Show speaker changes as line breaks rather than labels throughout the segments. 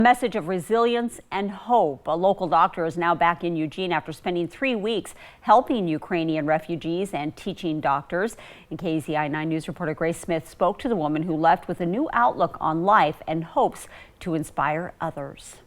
A message of resilience and hope. A local doctor is now back in Eugene after spending 3 weeks helping Ukrainian refugees and teaching doctors. And KZI 9 News reporter Grace Smith spoke to the woman who left with a new outlook on life and hopes to inspire others.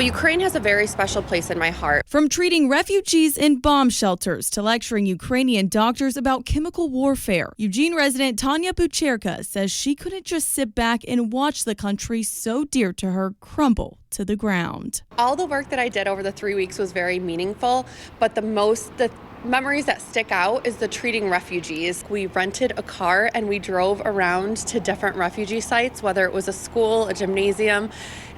Ukraine has a very special place in my heart.
From treating refugees in bomb shelters to lecturing Ukrainian doctors about chemical warfare, Eugene resident Tanya Bucherka says she couldn't just sit back and watch the country so dear to her crumble to the ground.
All the work that I did over the 3 weeks was very meaningful, but the memories that stick out is the treating refugees. We rented a car and we drove around to different refugee sites, whether it was a school, a gymnasium,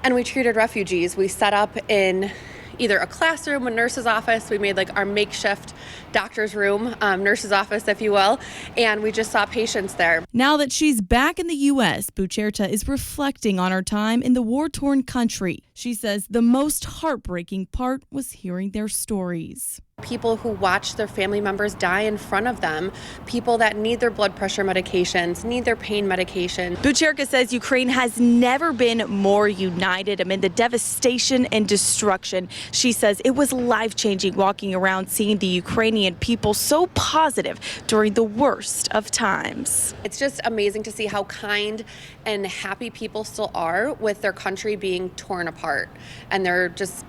and we treated refugees. We set up in either a classroom, a nurse's office. We made like our makeshift doctor's room, nurse's office, if you will, and we just saw patients there.
Now that she's back in the U.S., Bucherka is reflecting on her time in the war-torn country. She says the most heartbreaking part was hearing their stories.
People who watch their family members die in front of them, people that need their blood pressure medications, need their pain medication.
Bucherka says Ukraine has never been more united amid the devastation and destruction. She says it was life-changing walking around seeing the Ukrainian people so positive during the worst of times.
It's just amazing to see how kind and happy people still are with their country being torn apart. And they're just,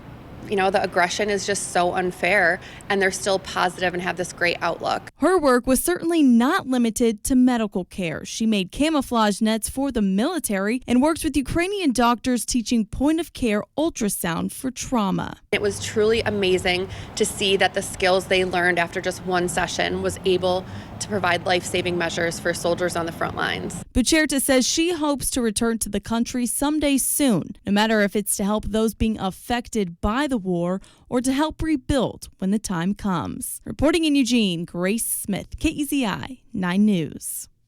the aggression is just so unfair, and they're still positive and have this great outlook.
Her work was certainly not limited to medical care. She made camouflage nets for the military and works with Ukrainian doctors teaching point-of-care ultrasound for trauma.
It was truly amazing to see that the skills they learned after just one session was able to provide life-saving measures for soldiers on the front lines.
Bucherka says she hopes to return to the country someday soon, no matter if it's to help those being affected by the war or to help rebuild when the time comes. Reporting in Eugene, Grace Smith, KZI 9 News.